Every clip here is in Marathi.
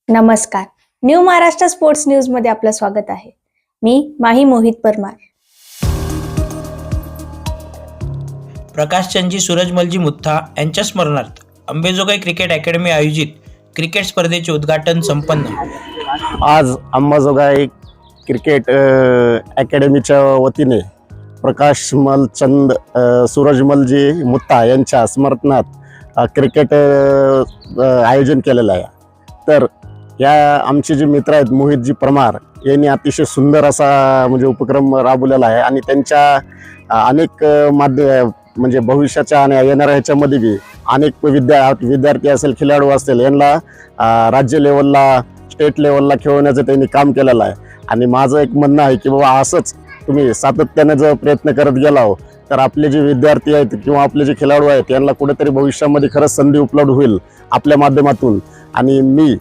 नमस्कार. न्यू महाराष्ट्र स्पोर्ट्स न्यूज मध्ये आपलं स्वागत आहे. मी माही मोहित परमार. प्रकाशचंदजी सूरजमलजी मुत्था यांच्या स्मरणार्थ अंबेजोगाई क्रिकेट अकॅडमी आयोजित क्रिकेट स्पर्धेचे उद्घाटन संपन्न. आज अंबाजोगाई क्रिकेट अकॅडमीच्या वतीने प्रकाशमलचंद सूरजमलजी मुत्था यांच्या स्मरणार्थ क्रिकेट आयोजन केलेलं आहे. तर या आमचे जे मित्र आहेत मोहितजी परमार यांनी अतिशय सुंदर असा म्हणजे उपक्रम राबवलेला आहे आणि त्यांच्या अनेक म्हणजे भविष्याच्या आणि येणाऱ्या ह्याच्यामध्ये बी अनेक विद्यार्थी असेल, खेळाडू असतील, यांना राज्य लेवलला, स्टेट लेवलला खेळवण्याचं त्यांनी काम केलेलं आहे. आणि माझं एक म्हणणं आहे की बाबा असंच तुम्ही सातत्याने जर प्रयत्न करत गेला तर आपले जे विद्यार्थी आहेत किंवा आपले जे खेळाडू आहेत यांना कुठेतरी भविष्यामध्ये खरंच संधी उपलब्ध होईल आपल्या माध्यमातून. आणि मी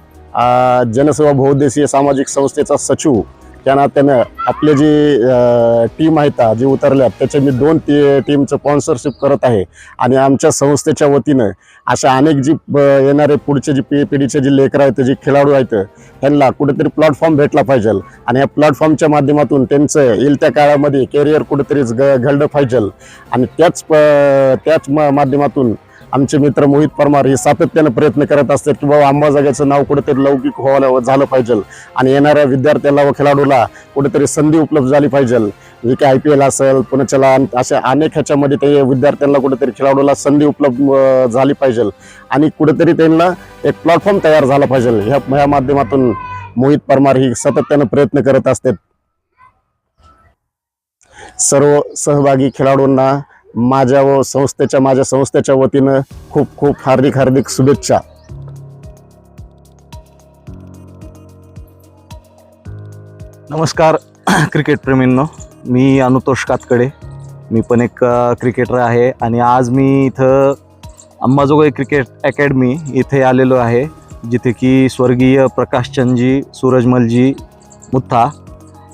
जनसेवा बहुउद्देशीय सामाजिक संस्थेचा सचिव त्या नात्यानं आपले जे टीम आहेत जे उतरल्यात त्याचे मी 2 टीमचं स्पॉन्सरशिप करत आहे. आणि आमच्या संस्थेच्या वतीनं अशा अनेक जी येणारे पुढचे जी पिढीचे जे लेकरं आहेत, जे खेळाडू आहेत, त्यांना कुठेतरी प्लॅटफॉर्म भेटला पाहिजे आणि या प्लॅटफॉर्मच्या माध्यमातून त्यांचं येईल त्या काळामध्ये कॅरियर कुठेतरी घडलं पाहिजे. आणि त्याच माध्यमातून आमचे मित्र मोहित परमार हे सातत्याने प्रयत्न करत असतात की बाबा अंबाजोगाईचं नाव कुठेतरी लौकिक झालं पाहिजे आणि येणाऱ्या विद्यार्थ्याला व खेळाडूला कुठेतरी संधी उपलब्ध झाली पाहिजे. जे की IPL असेल, पुण्याच्या अशा अनेक ह्याच्यामध्ये ते विद्यार्थ्यांना कुठेतरी खेळाडूला संधी उपलब्ध झाली पाहिजे आणि कुठेतरी त्यांना एक प्लॅटफॉर्म तयार झाला पाहिजे. ह्या माध्यमातून मोहित परमार ही सातत्याने प्रयत्न करत असतात. सर्व सहभागी खेळाडूंना माझ्या संस्थेच्या वतीनं खूप खूप हार्दिक शुभेच्छा. नमस्कार क्रिकेट प्रेमींनो, मी अनुतोष कातकडे. मी पण एक क्रिकेटर आहे आणि आज मी इथं अंबाजोगाई क्रिकेट अकॅडमी इथे आलेलो आहे, जिथे की स्वर्गीय प्रकाशचंदजी सूरजमलजी मुत्था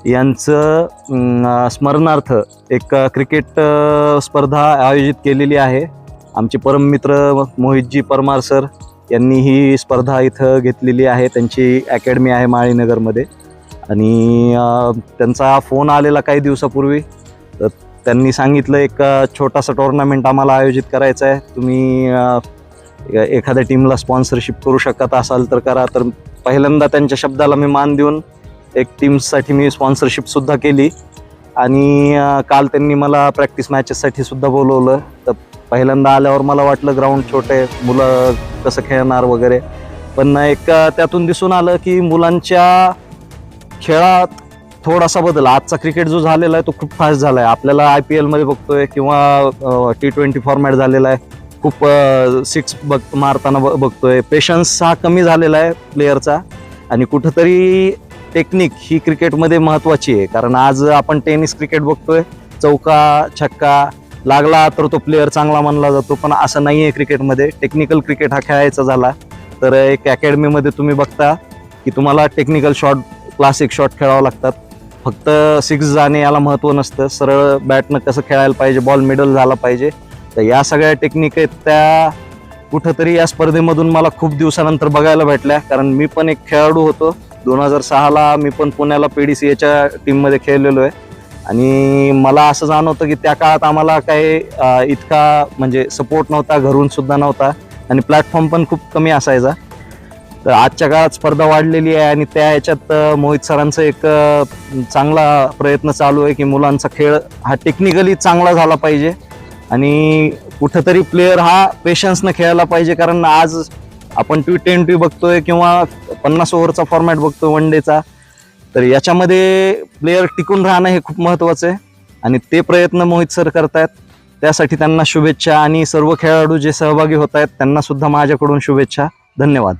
यांचं स्मरणार्थ एक क्रिकेट स्पर्धा आयोजित केलेली आहे. आमचे परममित्र मोहितजी परमार सर यांनी ही स्पर्धा इथं घेतलेली आहे. त्यांची अकॅडमी आहे माळीनगरमध्ये आणि त्यांचा फोन आलेला काही दिवसापूर्वी. तर त्यांनी सांगितलं एक छोटासा टुर्नामेंट आम्हाला आयोजित करायचा आहे, तुम्ही एखाद्या टीमला स्पॉन्सरशिप करू शकत असाल तर करा. तर पहिल्यांदा त्यांच्या शब्दाला मी मान देऊन एक टीम्ससाठी मी स्पॉन्सरशिपसुद्धा केली आणि काल त्यांनी मला प्रॅक्टिस मॅचेससाठी सुद्धा बोलवलं. तर पहिल्यांदा आल्यावर मला वाटलं ग्राउंड छोटे, मुलं कसं खेळणार वगैरे, पण एक त्यातून दिसून आलं की मुलांच्या खेळात थोडासा बदल. आजचा क्रिकेट जो झालेला आहे तो खूप फास्ट झाला आहे. आपल्याला IPLमध्ये बघतोय किंवा T20 फॉर्मॅट झालेला आहे, खूप 6 मारताना बघतोय. पेशन्स हा कमी झालेला आहे प्लेयरचा आणि कुठंतरी टेक्निक ही क्रिकेटमध्ये महत्त्वाची आहे. कारण आज आपण टेनिस क्रिकेट बघतोय, चौका छक्का लागला तर तो प्लेयर चांगला मानला जातो, पण असं नाही आहे क्रिकेटमध्ये. टेक्निकल क्रिकेट हा खेळायचा झाला तर एक अकॅडमीमध्ये तुम्ही बघता की तुम्हाला टेक्निकल शॉट, क्लासिक शॉट खेळावं लागतात. फक्त 6 जाणे याला महत्त्व नसतं, सरळ बॅटनं कसं खेळायला पाहिजे, बॉल मिडल झाला पाहिजे. तर या सगळ्या टेक्निक आहेत त्या कुठंतरी या स्पर्धेमधून मला खूप दिवसानंतर बघायला भेटल्या. कारण मी पण एक खेळाडू होतो. 2006ला मी पण पुण्याला PDCAच्या टीममध्ये खेळलेलो आहे आणि मला असं जाणवतं की त्या काळात आम्हाला काही इतका म्हणजे सपोर्ट नव्हता, घरून सुद्धा नव्हता आणि प्लॅटफॉर्म पण खूप कमी असायचा. तर आजच्या काळात स्पर्धा वाढलेली आहे आणि त्या ह्याच्यात मोहित सरांचं एक चांगला प्रयत्न चालू आहे की मुलांचा खेळ हा टेक्निकली चांगला झाला पाहिजे आणि कुठंतरी प्लेयर हा पेशन्सनं खेळायला पाहिजे. कारण आज आपण T20 बघतोय किंवा 50 ओव्हरचा फॉर्मॅट बघतोय वन डेचा, तर याच्यामध्ये प्लेयर टिकून राहणं हे खूप महत्त्वाचं आहे आणि ते प्रयत्न मोहित सर करतायत. त्यासाठी त्यांना शुभेच्छा आणि सर्व खेळाडू जे सहभागी होत आहेत त्यांना सुद्धा माझ्याकडून शुभेच्छा. धन्यवाद.